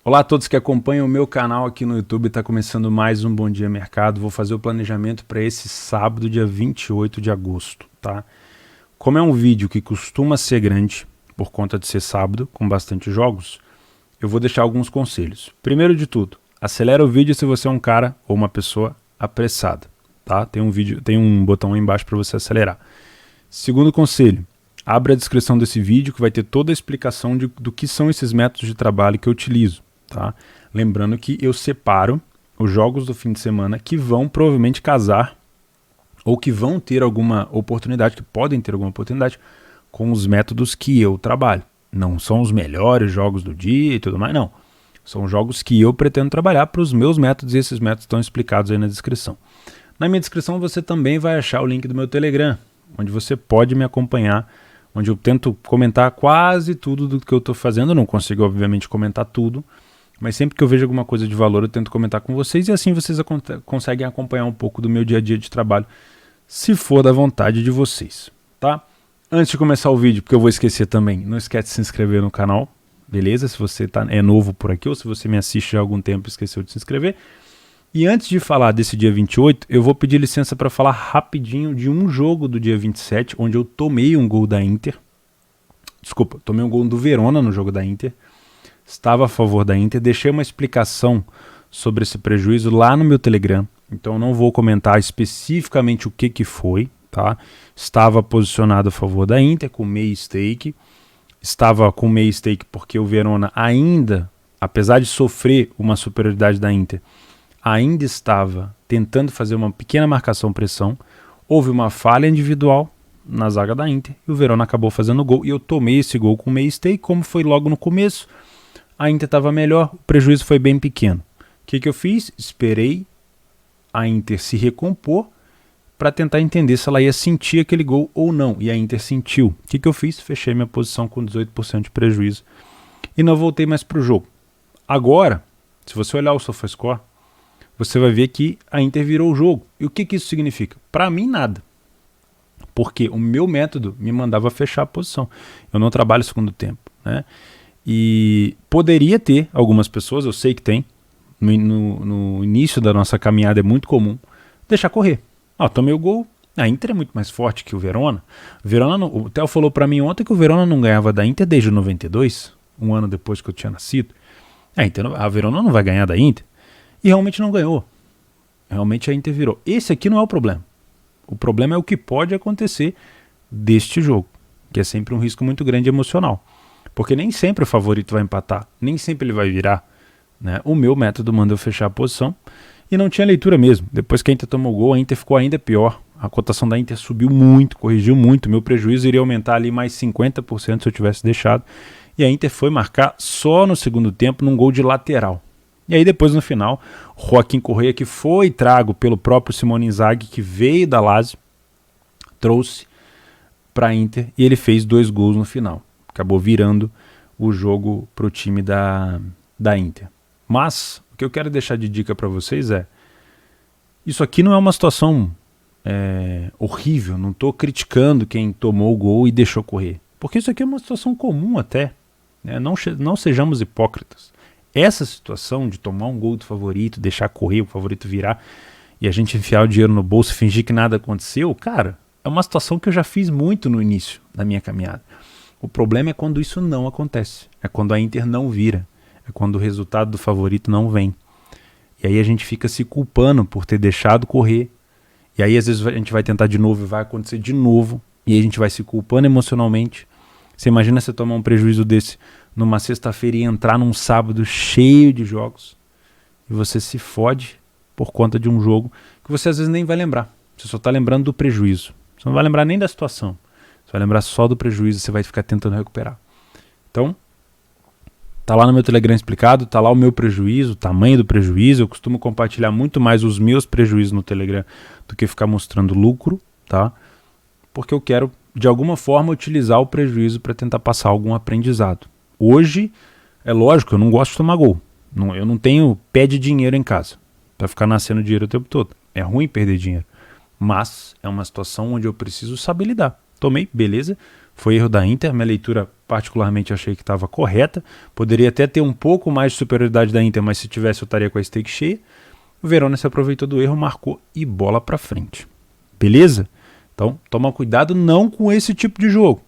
Olá a todos que acompanham o meu canal aqui no YouTube, está começando mais um Bom Dia Mercado. Vou fazer o planejamento para esse sábado, dia 28 de agosto, tá? Como é um vídeo que costuma ser grande, por conta de ser sábado, com bastante jogos, eu vou deixar alguns conselhos. Primeiro de tudo, acelera o vídeo se você é um cara ou uma pessoa apressada, tá? Tem um botão aí embaixo para você acelerar. Segundo conselho, abre a descrição desse vídeo que vai ter toda a explicação do que são esses métodos de trabalho que eu utilizo. Tá? Lembrando que eu separo os jogos do fim de semana que vão provavelmente casar ou que vão ter alguma oportunidade, que podem ter alguma oportunidade com os métodos que eu trabalho. Não são os melhores jogos do dia e tudo mais, não. São jogos que eu pretendo trabalhar para os meus métodos e esses métodos estão explicados aí na descrição. Na minha descrição você também vai achar o link do meu Telegram, onde você pode me acompanhar, onde eu tento comentar quase tudo do que eu estou fazendo. Eu não consigo, obviamente, comentar tudo, mas sempre que eu vejo alguma coisa de valor eu tento comentar com vocês e assim vocês conseguem acompanhar um pouco do meu dia a dia de trabalho, se for da vontade de vocês, tá? Antes de começar o vídeo, porque eu vou esquecer também, não esquece de se inscrever no canal, beleza? Se você é novo por aqui ou se você me assiste há algum tempo e esqueceu de se inscrever. E antes de falar desse dia 28, eu vou pedir licença para falar rapidinho de um jogo do dia 27, onde eu tomei um gol da Inter. Desculpa, tomei um gol do Verona no jogo da Inter. Estava a favor da Inter, deixei uma explicação sobre esse prejuízo lá no meu Telegram, então não vou comentar especificamente o que foi, tá? Estava posicionado a favor da Inter com meio stake, estava com meio stake porque o Verona ainda, apesar de sofrer uma superioridade da Inter, ainda estava tentando fazer uma pequena marcação-pressão, houve uma falha individual na zaga da Inter e o Verona acabou fazendo o gol e eu tomei esse gol com meio stake, como foi logo no começo. A Inter estava melhor, o prejuízo foi bem pequeno. O que eu fiz? Esperei a Inter se recompor para tentar entender se ela ia sentir aquele gol ou não. E a Inter sentiu. O que eu fiz? Fechei minha posição com 18% de prejuízo e não voltei mais para o jogo. Agora, se você olhar o SofaScore, você vai ver que a Inter virou o jogo. E o que isso significa? Para mim, nada. Porque o meu método me mandava fechar a posição. Eu não trabalho segundo tempo, né? E poderia ter algumas pessoas, eu sei que tem, no início da nossa caminhada é muito comum, deixar correr. Tomei o gol, a Inter é muito mais forte que o Verona. O Theo falou para mim ontem que o Verona não ganhava da Inter desde o 92, um ano depois que eu tinha nascido. A Verona não vai ganhar da Inter. E realmente não ganhou. Realmente a Inter virou. Esse aqui não é o problema. O problema é o que pode acontecer deste jogo, que é sempre um risco muito grande emocional. Porque nem sempre o favorito vai empatar, nem sempre ele vai virar, né? O meu método manda eu fechar a posição e não tinha leitura mesmo. Depois que a Inter tomou o gol, a Inter ficou ainda pior. A cotação da Inter subiu muito, corrigiu muito. Meu prejuízo iria aumentar ali mais 50% se eu tivesse deixado. E a Inter foi marcar só no segundo tempo num gol de lateral. E aí depois no final, Joaquim Correa, que foi trago pelo próprio Simone Inzaghi, que veio da Lazio, trouxe para a Inter e ele fez 2 gols no final. Acabou virando o jogo para o time da Inter. Mas o que eu quero deixar de dica para vocês é, isso aqui não é uma situação horrível, não estou criticando quem tomou o gol e deixou correr, porque isso aqui é uma situação comum até, né? Não sejamos hipócritas. Essa situação de tomar um gol do favorito, deixar correr, o favorito virar e a gente enfiar o dinheiro no bolso e fingir que nada aconteceu, cara, é uma situação que eu já fiz muito no início da minha caminhada. O problema é quando isso não acontece, é quando a Inter não vira, é quando o resultado do favorito não vem. E aí a gente fica se culpando por ter deixado correr, e aí às vezes a gente vai tentar de novo e vai acontecer de novo, e aí a gente vai se culpando emocionalmente. Você imagina você tomar um prejuízo desse numa sexta-feira e entrar num sábado cheio de jogos, e você se fode por conta de um jogo que você às vezes nem vai lembrar, você só está lembrando do prejuízo, você não vai lembrar nem da situação. Você vai lembrar só do prejuízo, você vai ficar tentando recuperar. Então, tá lá no meu Telegram explicado, tá lá o meu prejuízo, o tamanho do prejuízo. Eu costumo compartilhar muito mais os meus prejuízos no Telegram do que ficar mostrando lucro, tá? Porque eu quero, de alguma forma, utilizar o prejuízo para tentar passar algum aprendizado. Hoje, é lógico, eu não gosto de tomar gol. Eu não tenho pé de dinheiro em casa para ficar nascendo dinheiro o tempo todo. É ruim perder dinheiro. Mas é uma situação onde eu preciso saber lidar. Tomei, beleza, Foi erro da Inter, minha leitura particularmente achei que estava correta. Poderia até ter um pouco mais de superioridade da Inter, mas se tivesse eu estaria com a stake cheia. O Verona se aproveitou do erro, marcou e bola para frente. Beleza? Então, toma cuidado não com esse tipo de jogo,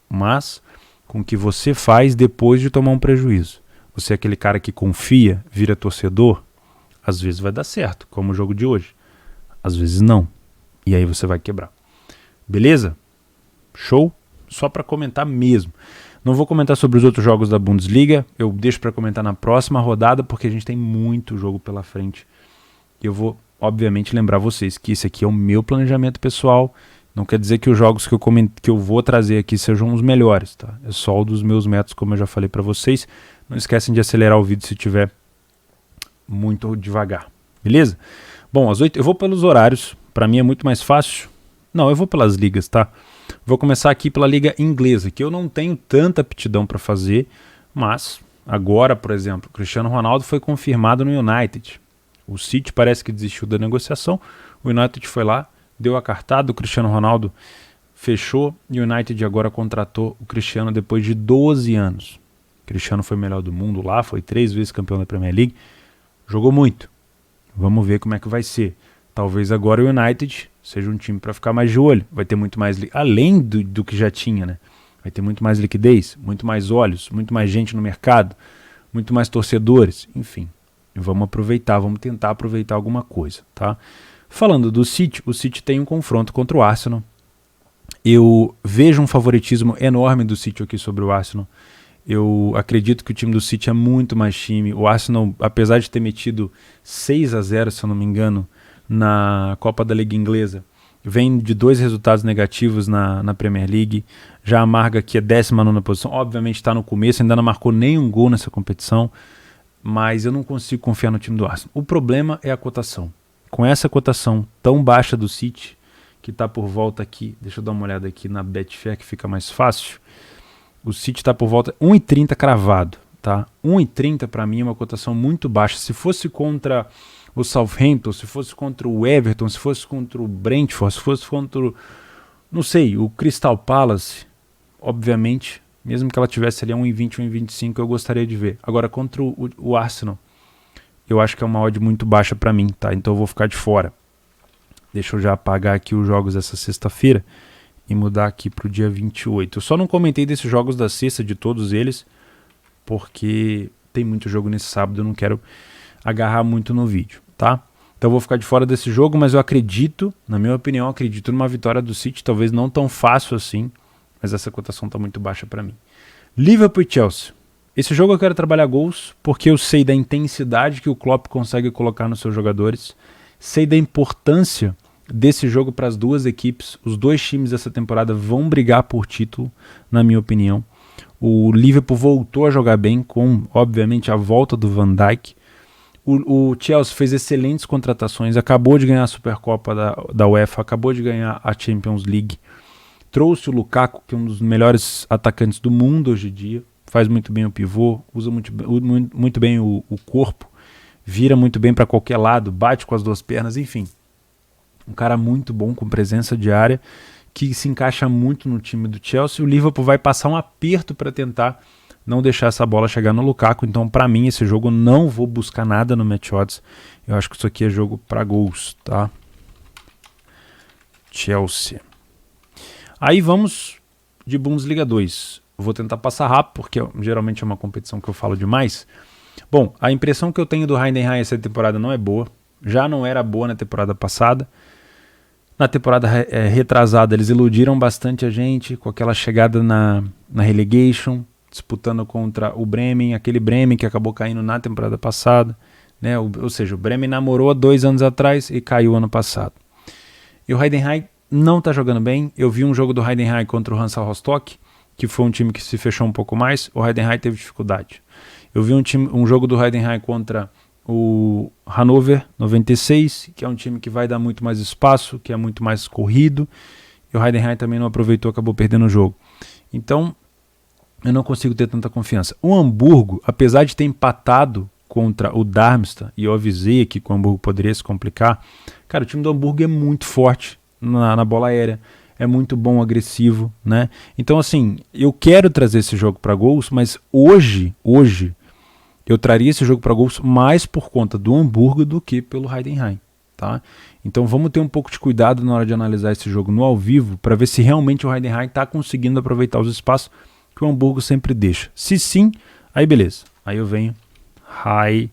mas com o que você faz depois de tomar um prejuízo. Você é aquele cara que confia, vira torcedor, às vezes vai dar certo, como o jogo de hoje. Às vezes não. E aí você vai quebrar. Beleza? Show? Só para comentar mesmo. Não vou comentar sobre os outros jogos da Bundesliga, eu deixo para comentar na próxima rodada, porque a gente tem muito jogo pela frente. E eu vou, obviamente, lembrar vocês que esse aqui é o meu planejamento pessoal. Não quer dizer que os jogos que eu vou trazer aqui sejam os melhores, tá? É só o dos meus métodos, como eu já falei para vocês. Não esquecem de acelerar o vídeo se tiver muito devagar. Beleza? Bom, às 8 eu vou pelos horários. Para mim é muito mais fácil. Não, eu vou pelas ligas, tá? Vou começar aqui pela liga inglesa, que eu não tenho tanta aptidão para fazer, mas agora, por exemplo, o Cristiano Ronaldo foi confirmado no United. O City parece que desistiu da negociação, o United foi lá, deu a cartada, o Cristiano Ronaldo fechou e o United agora contratou o Cristiano depois de 12 anos. O Cristiano foi melhor do mundo lá, foi 3 vezes campeão da Premier League, jogou muito. Vamos ver como é que vai ser. Talvez agora o United seja um time para ficar mais de olho. Vai ter muito mais, além do que já tinha, né? Vai ter muito mais liquidez, muito mais olhos, muito mais gente no mercado, muito mais torcedores, enfim. Vamos aproveitar, vamos tentar aproveitar alguma coisa, tá? Falando do City, o City tem um confronto contra o Arsenal. Eu vejo um favoritismo enorme do City aqui sobre o Arsenal. Eu acredito que o time do City é muito mais time. O Arsenal, apesar de ter metido 6-0, se eu não me engano, na Copa da Liga Inglesa, vem de 2 resultados negativos na Premier League, já amarga aqui a 19ª posição, obviamente está no começo, ainda não marcou nenhum gol nessa competição, mas eu não consigo confiar no time do Arsenal. O problema é a cotação. Com essa cotação tão baixa do City, que está por volta aqui, deixa eu dar uma olhada aqui na Betfair que fica mais fácil, o City está por volta 1,30 cravado, tá? 1,30 para mim é uma cotação muito baixa. Se fosse contra o Southampton, se fosse contra o Everton, se fosse contra o Brentford, se fosse contra o, não sei, o Crystal Palace, obviamente, mesmo que ela tivesse ali a 1,20, 1,25, eu gostaria de ver. Agora, contra o Arsenal, eu acho que é uma odd muito baixa para mim, tá? Então eu vou ficar de fora. Deixa eu já apagar aqui os jogos dessa sexta-feira e mudar aqui para o dia 28. Eu só não comentei desses jogos da sexta, de todos eles, porque tem muito jogo nesse sábado, eu não quero agarrar muito no vídeo, tá? Então eu vou ficar de fora desse jogo, mas eu acredito, na minha opinião, acredito numa vitória do City, talvez não tão fácil assim, mas essa cotação está muito baixa para mim. Liverpool e Chelsea. Esse jogo eu quero trabalhar gols, porque eu sei da intensidade que o Klopp consegue colocar nos seus jogadores, sei da importância desse jogo para as duas equipes. Os dois times dessa temporada vão brigar por título, na minha opinião. O Liverpool voltou a jogar bem com, obviamente, a volta do Van Dijk. O Chelsea fez excelentes contratações, acabou de ganhar a Supercopa da UEFA, acabou de ganhar a Champions League. Trouxe o Lukaku, que é um dos melhores atacantes do mundo hoje em dia. Faz muito bem o pivô, usa muito bem o corpo, vira muito bem para qualquer lado, bate com as duas pernas, enfim. Um cara muito bom, com presença de área, que se encaixa muito no time do Chelsea. O Liverpool vai passar um aperto para tentar não deixar essa bola chegar no Lukaku. Então, para mim, esse jogo eu não vou buscar nada no match odds. Eu acho que isso aqui é jogo para gols, tá? Chelsea. Aí vamos de Bundesliga 2. Vou tentar passar rápido, porque geralmente é uma competição que eu falo demais. Bom, a impressão que eu tenho do Heidenheim essa temporada não é boa. Já não era boa na temporada passada. Na temporada retrasada, eles iludiram bastante a gente com aquela chegada na relegation, disputando contra o Bremen, aquele Bremen que acabou caindo na temporada passada, né? Ou seja, o Bremen namorou há 2 anos atrás e caiu ano passado. E o Heidenheim não está jogando bem. Eu vi um jogo do Heidenheim contra o Hansa Rostock, que foi um time que se fechou um pouco mais. O Heidenheim teve dificuldade. Eu vi um jogo do Heidenheim contra o Hannover 96, que é um time que vai dar muito mais espaço, que é muito mais corrido. E o Heidenheim também não aproveitou, acabou perdendo o jogo. Então, eu não consigo ter tanta confiança. O Hamburgo, apesar de ter empatado contra o Darmstadt, e eu avisei aqui que o Hamburgo poderia se complicar, cara, o time do Hamburgo é muito forte na bola aérea, é muito bom, agressivo, né? Então, assim, eu quero trazer esse jogo para gols, mas hoje, eu traria esse jogo para gols mais por conta do Hamburgo do que pelo Heidenheim, tá? Então vamos ter um pouco de cuidado na hora de analisar esse jogo no ao vivo para ver se realmente o Heidenheim está conseguindo aproveitar os espaços que o Hamburgo sempre deixa. Se sim, aí beleza. Aí eu venho Heidenheim.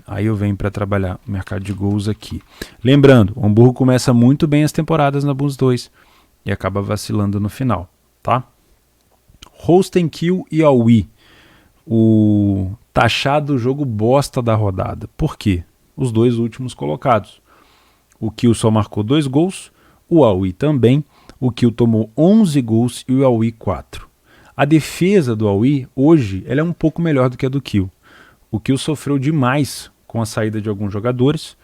Aí eu venho para trabalhar o mercado de gols aqui. Lembrando, o Hamburgo começa muito bem as temporadas na Bundes 2 e acaba vacilando no final, tá? Holstein Kiel e Aue. O taxado jogo bosta da rodada. Por quê? Os dois últimos colocados. O Kiel só marcou 2 gols, o Aue também. O Kiel tomou 11 gols e o Aue 4. A defesa do Aue, hoje, ela é um pouco melhor do que a do Kiel. O Kiel sofreu demais com a saída de alguns jogadores,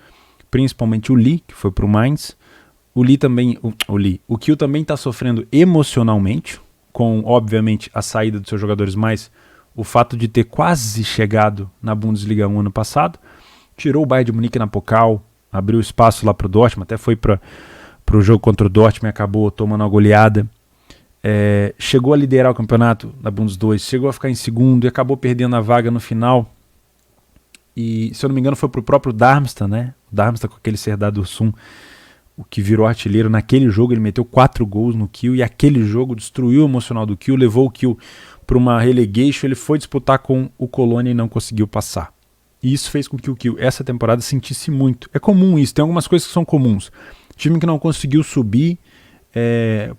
principalmente o Lee, que foi para o Mainz. O Kiel também está sofrendo emocionalmente, com, obviamente, a saída dos seus jogadores, mais o fato de ter quase chegado na Bundesliga 1 ano passado. Tirou o Bayern de Munique na Pokal, abriu espaço lá para o Dortmund, até foi para o jogo contra o Dortmund e acabou tomando uma goleada. Chegou a liderar o campeonato da Bundes 2, chegou a ficar em segundo e acabou perdendo a vaga no final. E, se eu não me engano, foi para o próprio Darmstadt, né? O Darmstadt com aquele Serdar Dursun, o que virou artilheiro. Naquele jogo ele meteu 4 gols no Kiel e aquele jogo destruiu o emocional do Kiel, levou o Kiel para uma relegation. Ele foi disputar com o Colônia e não conseguiu passar. E isso fez com que o Kiel, essa temporada, sentisse muito. É comum isso, tem algumas coisas que são comuns. Time que não conseguiu subir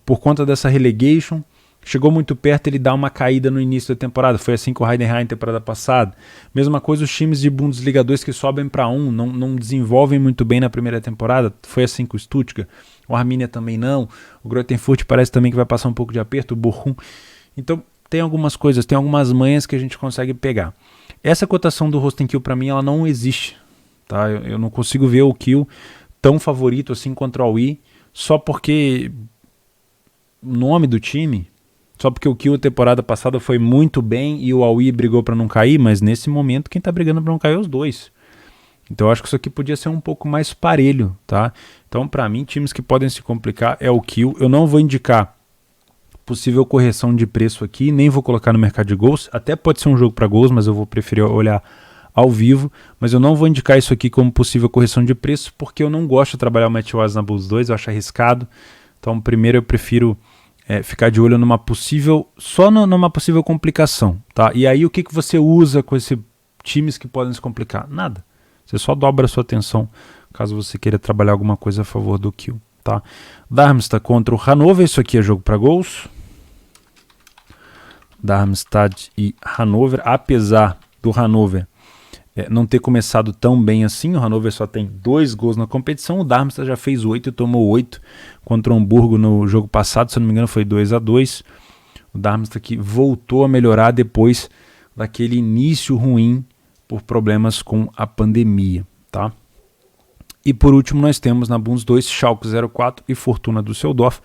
por conta dessa relegation, chegou muito perto, ele dá uma caída no início da temporada. Foi assim com o Heidenheim na temporada passada. Mesma coisa os times de Bundesliga 2 que sobem para 1, não desenvolvem muito bem na primeira temporada. Foi assim com o Stuttgart, o Arminia também não. O Greuther Fürth parece também que vai passar um pouco de aperto, o Bochum. Então tem algumas coisas, tem algumas manhas que a gente consegue pegar. Essa cotação do Holstein Kiel para mim ela não existe, tá? Eu não consigo ver o Kiel tão favorito assim contra o Aue, só porque o nome do time, só porque o Kiel a temporada passada foi muito bem e o Aue brigou para não cair, mas nesse momento quem está brigando para não cair é os dois. Então eu acho que isso aqui podia ser um pouco mais parelho, tá? Então para mim times que podem se complicar é o Kiel. Eu não vou indicar possível correção de preço aqui, nem vou colocar no mercado de gols, até pode ser um jogo para gols, mas eu vou preferir olhar ao vivo, mas eu não vou indicar isso aqui como possível correção de preço, porque eu não gosto de trabalhar o Match Odds na Bulls 2, eu acho arriscado. Então primeiro eu prefiro ficar de olho numa possível complicação, tá? E aí o que você usa com esses times que podem se complicar? Nada, você só dobra a sua atenção caso você queira trabalhar alguma coisa a favor do Kiel, tá? Darmstadt contra o Hannover, isso aqui é jogo para gols. Darmstadt e Hannover, apesar do Hannover não ter começado tão bem assim, o Hannover só tem 2 gols na competição, o Darmstadt já fez 8 e tomou 8 contra o Hamburgo no jogo passado, se não me engano foi 2-2, o Darmstadt que voltou a melhorar depois daquele início ruim por problemas com a pandemia, tá? E por último nós temos na Bundes 2 Schalke 04 e Fortuna Düsseldorf,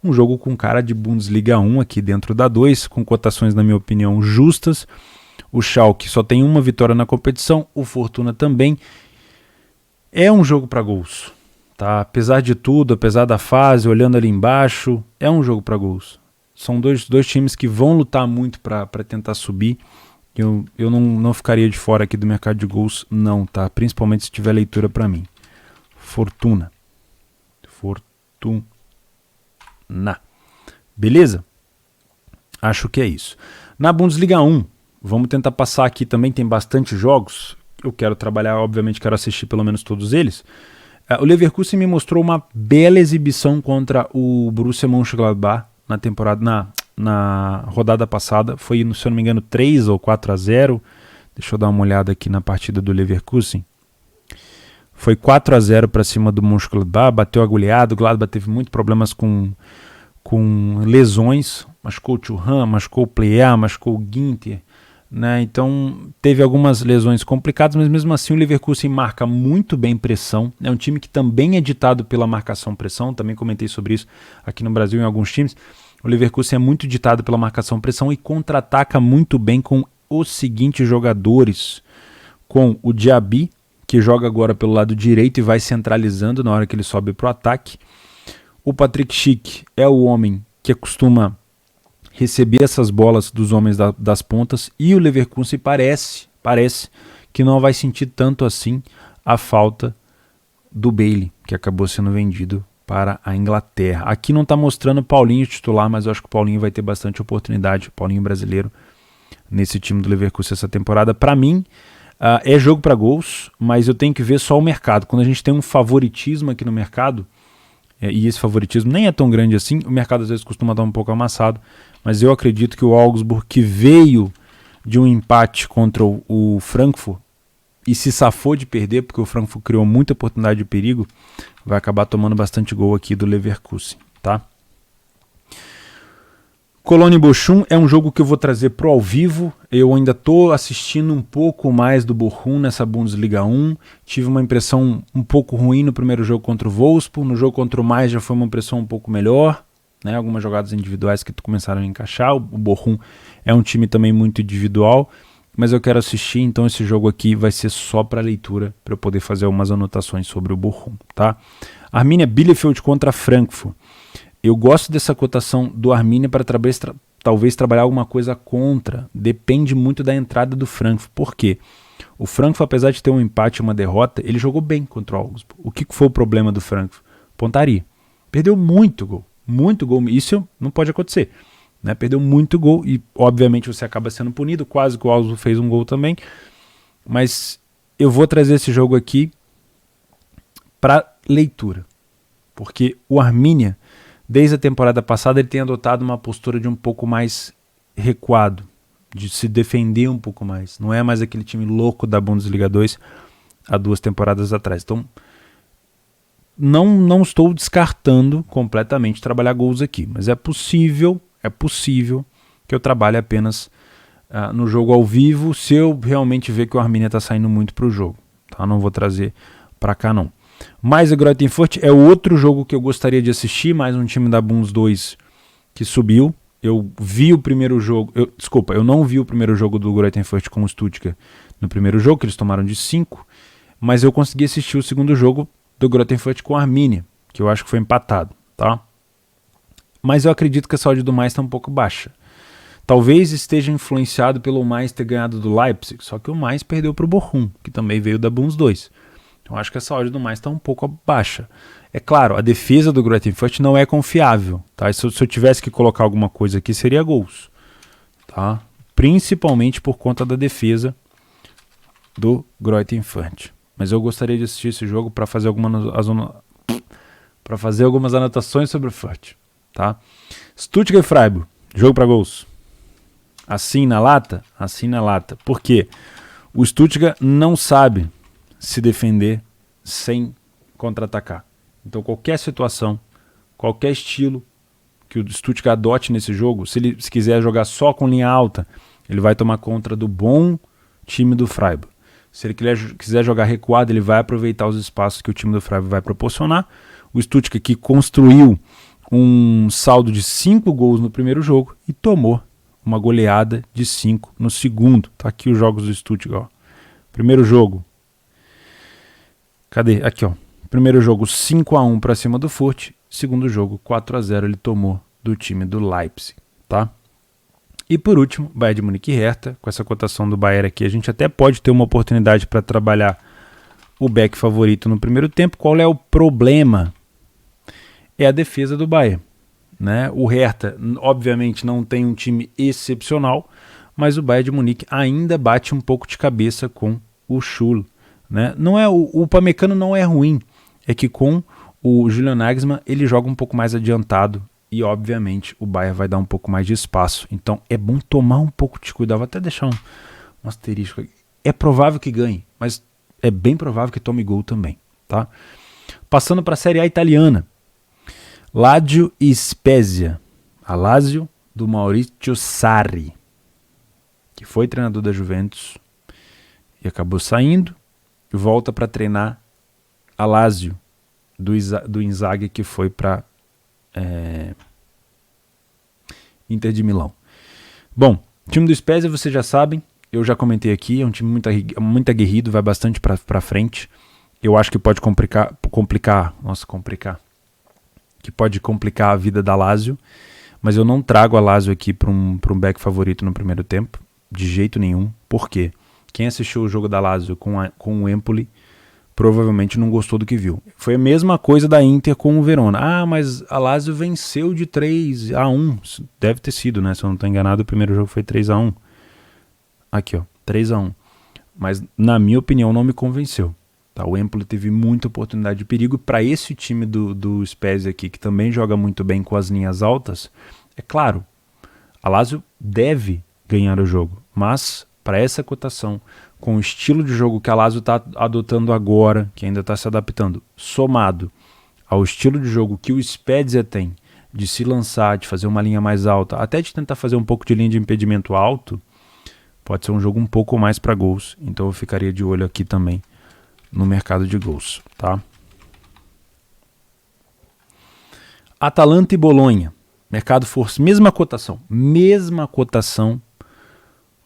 um jogo com cara de Bundesliga 1 aqui dentro da 2, com cotações, na minha opinião, justas. O Schalke só tem uma vitória na competição, o Fortuna também. É um jogo para gols, tá? Apesar de tudo, apesar da fase, olhando ali embaixo, é um jogo para gols. São dois times que vão lutar muito para tentar subir. Eu não ficaria de fora aqui do mercado de gols, não, tá? Principalmente se tiver leitura para mim. Fortuna. Beleza? Acho que é isso. Na Bundesliga 1, vamos tentar passar aqui também, tem bastante jogos. Eu quero trabalhar, obviamente quero assistir pelo menos todos eles. O Leverkusen me mostrou uma bela exibição contra o Borussia Mönchengladbach na rodada passada. Foi, se eu não me engano, 3 ou 4-0. Deixa eu dar uma olhada aqui na partida do Leverkusen. Foi 4-0 para cima do Mönchengladbach, bateu agulhado. O Gladbach teve muitos problemas com lesões. Machucou o Thuram, machucou o Plea, machucou o Ginter. Né? Então teve algumas lesões complicadas, mas mesmo assim o Leverkusen marca muito bem pressão. É um time que também é ditado pela marcação-pressão. Também comentei sobre isso aqui no Brasil em alguns times. O Leverkusen é muito ditado pela marcação-pressão e contra-ataca muito bem com os seguintes jogadores. Com o Diaby, que joga agora pelo lado direito e vai centralizando na hora que ele sobe para o ataque. O Patrick Schick é o homem que costuma receber essas bolas dos homens das pontas, e o Leverkusen parece que não vai sentir tanto assim a falta do Bailey, que acabou sendo vendido para a Inglaterra. Aqui não está mostrando o Paulinho titular, mas eu acho que o Paulinho vai ter bastante oportunidade, o Paulinho brasileiro, nesse time do Leverkusen essa temporada. Para mim, é jogo para gols, mas eu tenho que ver só o mercado. Quando a gente tem um favoritismo aqui no mercado, e esse favoritismo nem é tão grande assim, o mercado às vezes costuma dar um pouco amassado, mas eu acredito que o Augsburg, que veio de um empate contra o Frankfurt e se safou de perder, porque o Frankfurt criou muita oportunidade de perigo, vai acabar tomando bastante gol aqui do Leverkusen, tá? Cologne Bochum é um jogo que eu vou trazer pro ao vivo. Eu ainda estou assistindo um pouco mais do Bochum nessa Bundesliga 1. Tive uma impressão um pouco ruim no primeiro jogo contra o Wolfsburg. No jogo contra o Mais já foi uma impressão um pouco melhor, né? Algumas jogadas individuais que começaram a encaixar. O Bochum é um time também muito individual, mas eu quero assistir, então esse jogo aqui vai ser só para leitura, para eu poder fazer algumas anotações sobre o Bochum, tá? Arminia Bielefeld contra Frankfurt. Eu gosto dessa cotação do Arminia para talvez trabalhar alguma coisa contra. Depende muito da entrada do Frankfurt. Por quê? O Frankfurt, apesar de ter um empate e uma derrota, ele jogou bem contra o Augsburg. O que foi o problema do Frankfurt? Pontaria. Perdeu muito gol. Muito gol. Isso não pode acontecer, né? Perdeu muito gol e, obviamente, você acaba sendo punido. Quase que o Augsburg fez um gol também. Mas eu vou trazer esse jogo aqui para leitura. Porque o Arminia, desde a temporada passada, ele tem adotado uma postura de um pouco mais recuado, de se defender um pouco mais. Não é mais aquele time louco da Bundesliga 2 há 2 temporadas atrás. Então, não estou descartando completamente trabalhar gols aqui, mas é possível que eu trabalhe apenas no jogo ao vivo, se eu realmente ver que o Arminia está saindo muito para o jogo. Tá? Não vou trazer para cá não. Mas o Greuther Fürth é outro jogo que eu gostaria de assistir, mais um time da Bundes 2 que subiu. Eu vi o primeiro jogo, eu não vi o primeiro jogo do Greuther Fürth com o Stuttgart no primeiro jogo, que eles tomaram de 5, mas eu consegui assistir o segundo jogo do Greuther Fürth com a Arminia, que eu acho que foi empatado, tá? Mas eu acredito que a saúde do Mais está um pouco baixa. Talvez esteja influenciado pelo Mais ter ganhado do Leipzig, só que o Mais perdeu para o Bochum, que também veio da Bundes 2. Então acho que a saúde do Mais está um pouco baixa. É claro, a defesa do Greuther Fürth não é confiável, tá? Se eu tivesse que colocar alguma coisa aqui, seria gols, tá? Principalmente por conta da defesa do Greuther Fürth. Mas eu gostaria de assistir esse jogo para fazer algumas anotações sobre o Fürth, tá? Stuttgart e Freiburg, jogo para gols. Assim na lata? Assim na lata. Por quê? O Stuttgart não sabe se defender sem contra-atacar. Então qualquer situação, qualquer estilo que o Stuttgart adote nesse jogo, se quiser jogar só com linha alta, ele vai tomar conta do bom time do Freiburg. Se ele quiser jogar recuado, ele vai aproveitar os espaços que o time do Freiburg vai proporcionar. O Stuttgart que construiu um saldo de 5 gols no primeiro jogo e tomou uma goleada de 5 no segundo. Tá aqui os jogos do Stuttgart. Ó. Primeiro jogo. Cadê? Aqui, ó. Primeiro jogo 5-1 para cima do Fürth. Segundo jogo 4-0 ele tomou do time do Leipzig, tá? E por último, Bayern de Munique e Hertha. Com essa cotação do Bayern aqui, a gente até pode ter uma oportunidade para trabalhar o back favorito no primeiro tempo. Qual é o problema? É a defesa do Bayern, né? O Hertha, obviamente, não tem um time excepcional, mas o Bayern de Munique ainda bate um pouco de cabeça com o Schul, né? Não é, o Upamecano não é ruim, é que com o Julian Nagelsmann ele joga um pouco mais adiantado e, obviamente, o Bayern vai dar um pouco mais de espaço. Então, é bom tomar um pouco de cuidado. Vou até deixar um asterisco aqui. É provável que ganhe, mas é bem provável que tome gol também, tá? Passando para a Série A italiana. Lazio e Spezia. A Lazio do Maurizio Sarri, que foi treinador da Juventus e acabou saindo e volta para treinar a Lazio do Inzaghi, que foi para Inter de Milão. Bom, o time do Spezia vocês já sabem, eu já comentei aqui, é um time muito aguerrido, vai bastante para frente. Eu acho que pode complicar. que pode complicar a vida da Lazio, mas eu não trago a Lazio aqui para um back favorito no primeiro tempo, de jeito nenhum. Por quê? Quem assistiu o jogo da Lazio com o Empoli provavelmente não gostou do que viu. Foi a mesma coisa da Inter com o Verona. Ah, mas a Lazio venceu de 3-1. Deve ter sido, né? Se eu não estou enganado, o primeiro jogo foi 3-1. Aqui, ó, 3-1. Mas, na minha opinião, não me convenceu. Tá? O Empoli teve muita oportunidade de perigo. Para esse time do Spezia aqui, que também joga muito bem com as linhas altas, é claro, a Lazio deve ganhar o jogo. Mas, para essa cotação, com o estilo de jogo que a Lazio está adotando agora, que ainda está se adaptando, somado ao estilo de jogo que o Spezia tem, de se lançar, de fazer uma linha mais alta, até de tentar fazer um pouco de linha de impedimento alto, pode ser um jogo um pouco mais para gols. Então eu ficaria de olho aqui também no mercado de gols, tá? Atalanta e Bolonha, mercado força, mesma cotação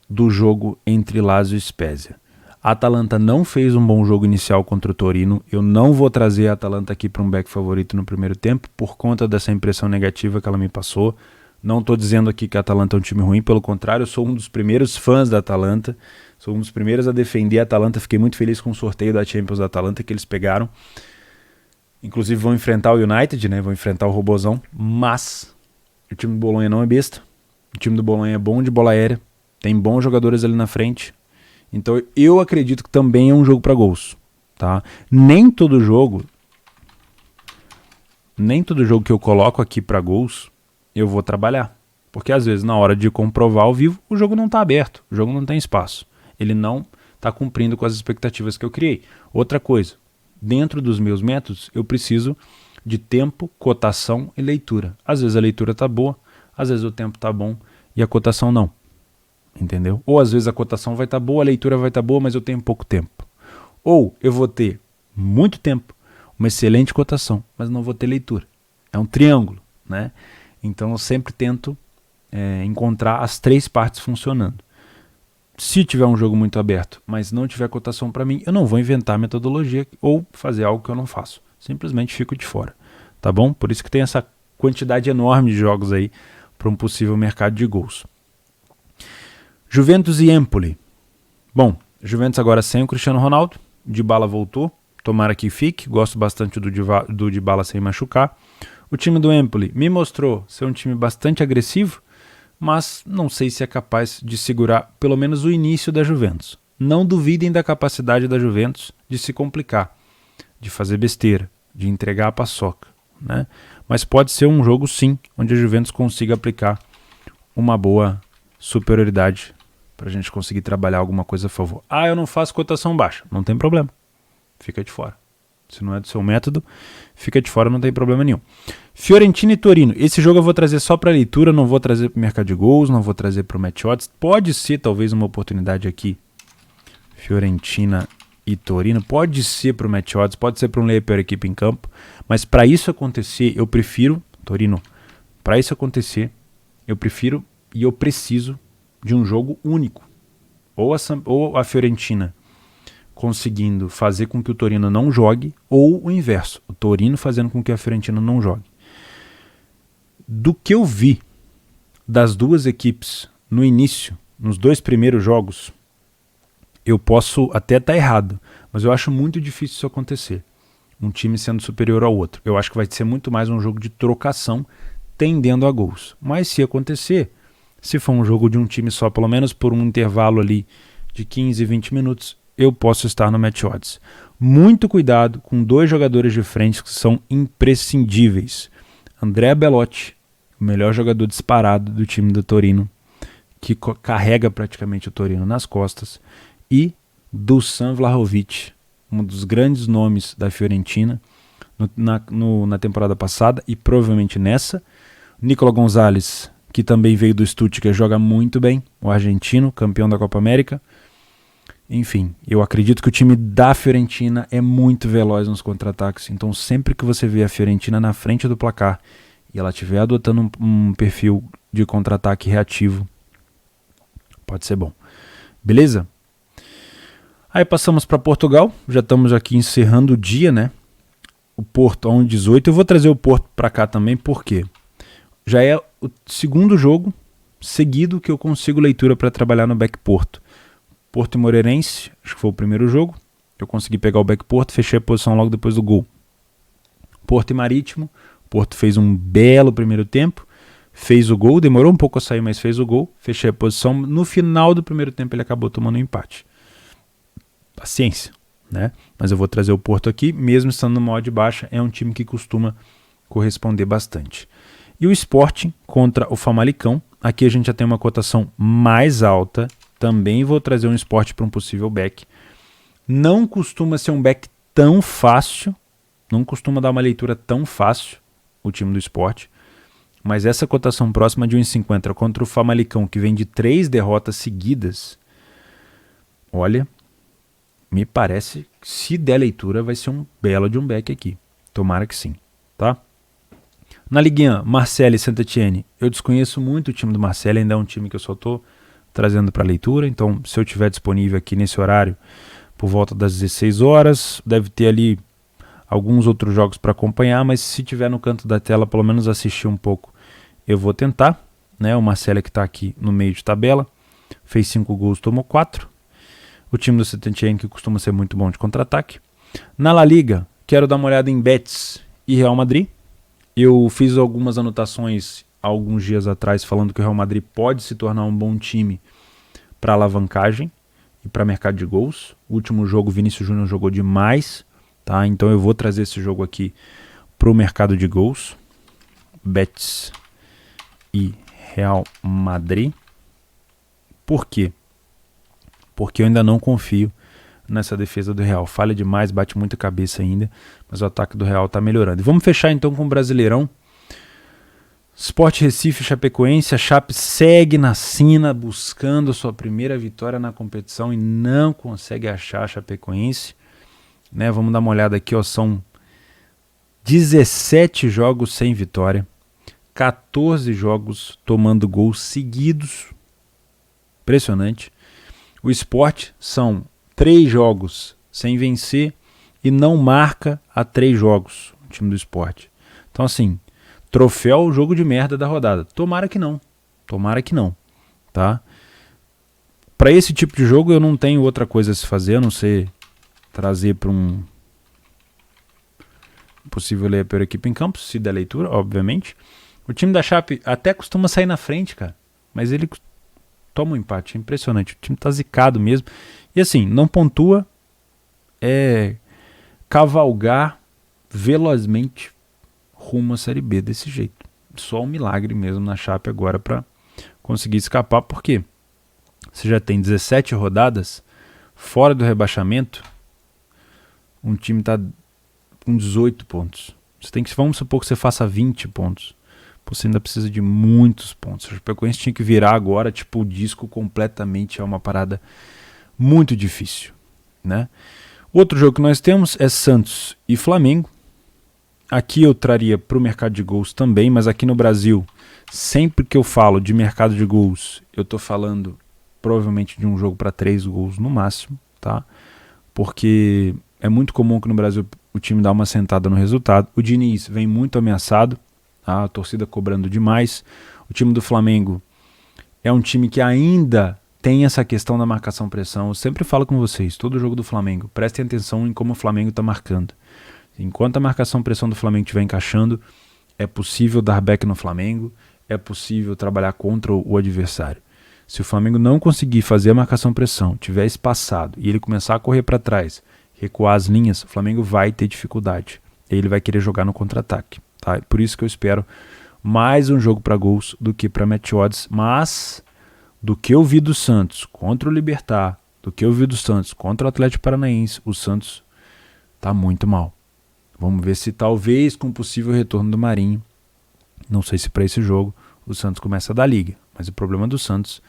do jogo entre Lazio e Spezia. A Atalanta não fez um bom jogo inicial contra o Torino. Eu não vou trazer a Atalanta aqui para um back favorito no primeiro tempo por conta dessa impressão negativa que ela me passou. Não estou dizendo aqui que a Atalanta é um time ruim, pelo contrário, eu sou um dos primeiros fãs da Atalanta, sou um dos primeiros a defender a Atalanta. Fiquei muito feliz com o sorteio da Champions da Atalanta que eles pegaram. Inclusive vão enfrentar o United, né? Vão enfrentar o Robozão, mas o time do Bolonha não é besta. O time do Bolonha é bom de bola aérea, tem bons jogadores ali na frente. Então eu acredito que também é um jogo para gols, tá? Nem todo jogo que eu coloco aqui para gols eu vou trabalhar. Porque às vezes na hora de comprovar ao vivo, o jogo não está aberto, o jogo não tem espaço. Ele não está cumprindo com as expectativas que eu criei. Outra coisa, dentro dos meus métodos, eu preciso de tempo, cotação e leitura. Às vezes a leitura está boa, às vezes o tempo está bom e a cotação não. Entendeu? Ou às vezes a cotação vai estar boa, a leitura vai estar boa, mas eu tenho pouco tempo. Ou eu vou ter muito tempo, uma excelente cotação, mas não vou ter leitura. É um triângulo, né? Então eu sempre tento encontrar as três partes funcionando. Se tiver um jogo muito aberto, mas não tiver cotação para mim, eu não vou inventar metodologia ou fazer algo que eu não faço. Simplesmente fico de fora, tá bom? Por isso que tem essa quantidade enorme de jogos aí para um possível mercado de gols. Juventus e Empoli. Bom, Juventus agora sem o Cristiano Ronaldo, Dybala voltou, tomara que fique, gosto bastante do Dybala sem machucar. O time do Empoli me mostrou ser um time bastante agressivo, mas não sei se é capaz de segurar pelo menos o início da Juventus. Não duvidem da capacidade da Juventus de se complicar, de fazer besteira, de entregar a paçoca, né? Mas pode ser um jogo sim, onde a Juventus consiga aplicar uma boa superioridade para a gente conseguir trabalhar alguma coisa a favor. Ah, eu não faço cotação baixa, não tem problema, fica de fora. Se não é do seu método, fica de fora, não tem problema nenhum. Fiorentina e Torino. Esse jogo eu vou trazer só para leitura, não vou trazer para o mercado de gols, não vou trazer para o match odds. Pode ser talvez uma oportunidade aqui. Fiorentina e Torino. Pode ser para o match odds, pode ser para um layup per equipe em campo. Mas para isso acontecer, eu prefiro... Torino, para isso acontecer, eu prefiro e eu preciso de um jogo único. Ou a Fiorentina conseguindo fazer com que o Torino não jogue, ou o inverso, o Torino fazendo com que a Fiorentina não jogue. Do que eu vi das duas equipes no início, nos dois primeiros jogos, eu posso até estar errado, mas eu acho muito difícil isso acontecer. Um time sendo superior ao outro. Eu acho que vai ser muito mais um jogo de trocação, tendendo a gols. Mas se acontecer, se for um jogo de um time só, pelo menos por um intervalo ali de 15, 20 minutos, eu posso estar no match odds. Muito cuidado com dois jogadores de frente que são imprescindíveis. Andrea Belotti, o melhor jogador disparado do time do Torino, que carrega praticamente o Torino nas costas, e Dusan Vlahovic, um dos grandes nomes da Fiorentina na temporada passada e provavelmente nessa. Nicola Gonzalez, que também veio do Stuttgart, joga muito bem, o argentino, campeão da Copa América. Enfim, eu acredito que o time da Fiorentina é muito veloz nos contra-ataques, então sempre que você vê a Fiorentina na frente do placar e ela estiver adotando um perfil de contra-ataque reativo, pode ser bom. Beleza? Aí passamos para Portugal, já estamos aqui encerrando o dia, né? o Porto a 1,18. Eu vou trazer o Porto para cá também, porque já é o segundo jogo seguido que eu consigo leitura para trabalhar no back Porto. Porto e Moreirense, acho que foi o primeiro jogo. Eu consegui pegar o back Porto, fechei a posição logo depois do gol. Porto e Marítimo. Porto fez um belo primeiro tempo. Fez o gol, demorou um pouco a sair, mas fez o gol. Fechei a posição. No final do primeiro tempo ele acabou tomando um empate. Paciência, né? Mas eu vou trazer o Porto aqui, mesmo estando no modo de baixa, é um time que costuma corresponder bastante. E o Sporting contra o Famalicão. Aqui a gente já tem uma cotação mais alta. Também vou trazer um Sport para um possível back. Não costuma ser um back tão fácil. Não costuma dar uma leitura tão fácil o time do Sport. Mas essa cotação próxima de 1,50 contra o Famalicão, que vem de 3 derrotas seguidas, olha, me parece que se der leitura vai ser um belo de um back aqui. Tomara que sim, tá? Na Ligue 1, Marseille e Saint-Étienne. Eu desconheço muito o time do Marseille, ainda é um time que eu só estou trazendo para leitura. Então, se eu tiver disponível aqui nesse horário, por volta das 16 horas, deve ter ali alguns outros jogos para acompanhar, mas se tiver no canto da tela, pelo menos assistir um pouco, eu vou tentar. Né? O Marseille que está aqui no meio de tabela, fez 5 gols, tomou 4. O time do Saint-Étienne, que costuma ser muito bom de contra-ataque. Na La Liga, quero dar uma olhada em Betis e Real Madrid. Eu fiz algumas anotações há alguns dias atrás falando que o Real Madrid pode se tornar um bom time para alavancagem e para mercado de gols. O último jogo, o Vinícius Júnior jogou demais, tá? Então eu vou trazer esse jogo aqui para o mercado de gols. Betis e Real Madrid. Por quê? Porque eu ainda não confio nessa defesa do Real. Falha demais, bate muita cabeça ainda, mas o ataque do Real está melhorando. E vamos fechar então com o Brasileirão. Sport Recife, Chapecoense. A Chape segue na sina, buscando a sua primeira vitória na competição e não consegue achar a Chapecoense. Né, vamos dar uma olhada aqui, ó, são 17 jogos sem vitória, 14 jogos tomando gols seguidos. Impressionante. O Sport são 3 jogos sem vencer e não marca há 3 jogos o time do Sport. Então assim, troféu jogo de merda da rodada. Tomara que não. Tomara que não. Tá? Para esse tipo de jogo eu não tenho outra coisa a se fazer, a não ser trazer para um possível ler pela equipe em campo, se der leitura, obviamente. O time da Chape até costuma sair na frente, cara. Mas ele toma um empate, é impressionante. O time tá zicado mesmo. E assim, não pontua, é cavalgar velozmente rumo à Série B desse jeito. Só um milagre mesmo na Chape agora para conseguir escapar, porque você já tem 17 rodadas fora do rebaixamento, um time tá com 18 pontos. Você tem que, vamos supor que você faça 20 pontos. Você ainda precisa de muitos pontos. O Chapecoense tinha que virar agora, tipo, o disco completamente, é uma parada muito difícil, né? Outro jogo que nós temos é Santos e Flamengo. Aqui eu traria para o mercado de gols também, mas aqui no Brasil, sempre que eu falo de mercado de gols, eu estou falando provavelmente de um jogo para 3 gols no máximo, tá? Porque é muito comum que no Brasil o time dá uma sentada no resultado. O Diniz vem muito ameaçado, a torcida cobrando demais. O time do Flamengo é um time que ainda tem essa questão da marcação-pressão. Eu sempre falo com vocês, todo jogo do Flamengo, prestem atenção em como o Flamengo está marcando. Enquanto a marcação-pressão do Flamengo estiver encaixando, é possível dar back no Flamengo, é possível trabalhar contra o adversário. Se o Flamengo não conseguir fazer a marcação-pressão, tiver espaçado e ele começar a correr para trás, recuar as linhas, o Flamengo vai ter dificuldade. E ele vai querer jogar no contra-ataque. Tá? Por isso que eu espero mais um jogo para gols do que para match odds, mas do que eu vi do Santos contra o Libertad, do que eu vi do Santos contra o Atlético Paranaense, o Santos tá muito mal. Vamos ver se talvez com o possível retorno do Marinho, não sei se para esse jogo o Santos começa a dar liga, mas o problema do Santos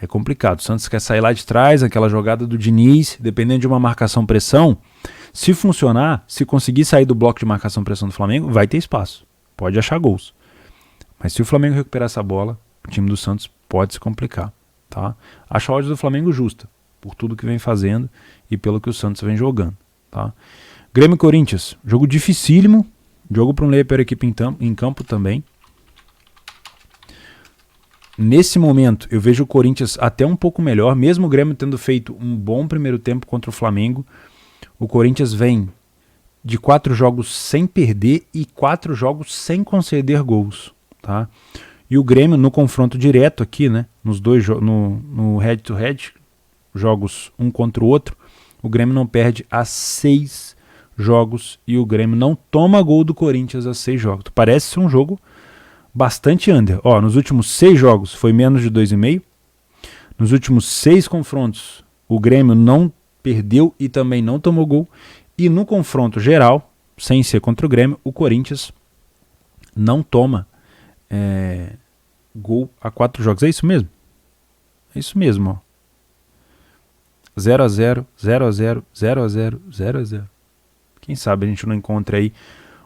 é complicado. O Santos quer sair lá de trás, aquela jogada do Diniz, dependendo de uma marcação-pressão, se funcionar, se conseguir sair do bloco de marcação-pressão do Flamengo, vai ter espaço, pode achar gols. Mas se o Flamengo recuperar essa bola, o time do Santos pode se complicar. Tá? Acho a odd do Flamengo justa, por tudo que vem fazendo e pelo que o Santos vem jogando. Tá? Grêmio e Corinthians, jogo dificílimo, jogo para um ler pela equipe em campo também. Nesse momento, eu vejo o Corinthians até um pouco melhor, mesmo o Grêmio tendo feito um bom primeiro tempo contra o Flamengo. O Corinthians vem de 4 jogos sem perder e 4 jogos sem conceder gols, tá? E o Grêmio, no confronto direto aqui, né, nos dois no head-to-head, jogos um contra o outro, o Grêmio não perde há 6 jogos e o Grêmio não toma gol do Corinthians há 6 jogos. Parece ser um jogo bastante under. Ó, nos últimos 6 jogos foi menos de 2,5. Nos últimos 6 confrontos, o Grêmio não perdeu e também não tomou gol. E no confronto geral, sem ser contra o Grêmio, o Corinthians não toma gol a 4 jogos. É isso mesmo? É isso mesmo, ó. 0-0, 0-0, 0-0, 0-0. Quem sabe a gente não encontra aí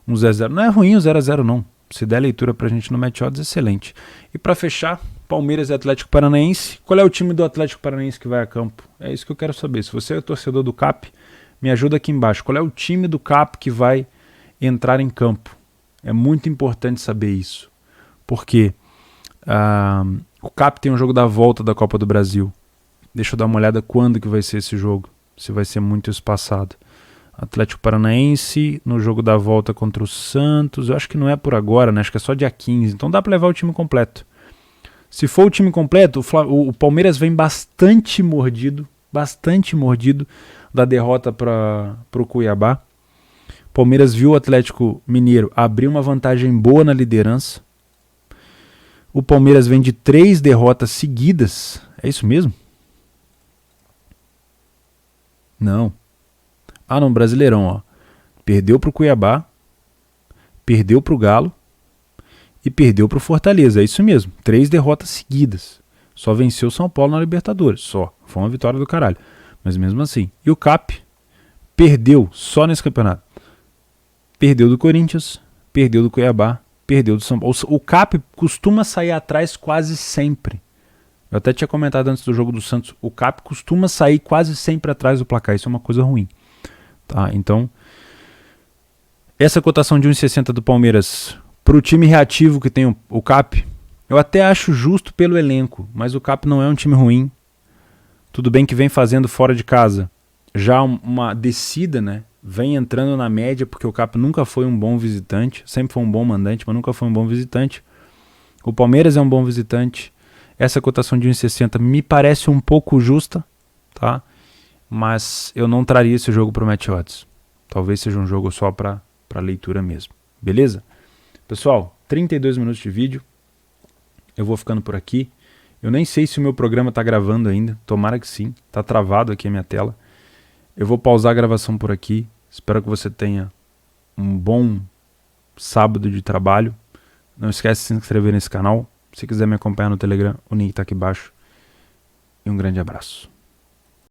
um 0-0. Não é ruim o 0-0 não. Se der leitura pra gente no Match Odds, excelente. E pra fechar, Palmeiras e Atlético Paranaense. Qual é o time do Atlético Paranaense que vai a campo? É isso que eu quero saber. Se você é torcedor do CAP, me ajuda aqui embaixo. Qual é o time do CAP que vai entrar em campo? É muito importante saber isso. Porque o CAP tem um jogo da volta da Copa do Brasil. Deixa eu dar uma olhada quando que vai ser esse jogo. Se vai ser muito espaçado. Atlético Paranaense no jogo da volta contra o Santos. Eu acho que não é por agora, né? Acho que é só dia 15. Então dá para levar o time completo. Se for o time completo, o Palmeiras vem bastante mordido da derrota para o Cuiabá. Palmeiras viu o Atlético Mineiro abrir uma vantagem boa na liderança. O Palmeiras vem de 3 derrotas seguidas. É isso mesmo? Não. Ah, não, Brasileirão, ó. Perdeu pro Cuiabá, perdeu pro Galo e perdeu pro Fortaleza. É isso mesmo. 3 derrotas seguidas. Só venceu o São Paulo na Libertadores. Só. Foi uma vitória do caralho. Mas mesmo assim. E o CAP perdeu só nesse campeonato. Perdeu do Corinthians, perdeu do Cuiabá, perdeu do São Paulo. O CAP costuma sair atrás quase sempre. Eu até tinha comentado antes do jogo do Santos. O CAP costuma sair quase sempre atrás do placar. Isso é uma coisa ruim. Tá, então, essa cotação de 1,60 do Palmeiras para o time reativo que tem o CAP, eu até acho justo pelo elenco, mas o CAP não é um time ruim. Tudo bem que vem fazendo fora de casa já uma descida, né? Vem entrando na média, porque o CAP nunca foi um bom visitante, sempre foi um bom mandante, mas nunca foi um bom visitante. O Palmeiras é um bom visitante. Essa cotação de 1,60 me parece um pouco justa, tá? Mas eu não traria esse jogo para o Match Odds. Talvez seja um jogo só para leitura mesmo. Beleza? Pessoal, 32 minutos de vídeo. Eu vou ficando por aqui. Eu nem sei se o meu programa está gravando ainda. Tomara que sim. Está travado aqui a minha tela. Eu vou pausar a gravação por aqui. Espero que você tenha um bom sábado de trabalho. Não esquece de se inscrever nesse canal. Se quiser me acompanhar no Telegram, o link está aqui embaixo. E um grande abraço.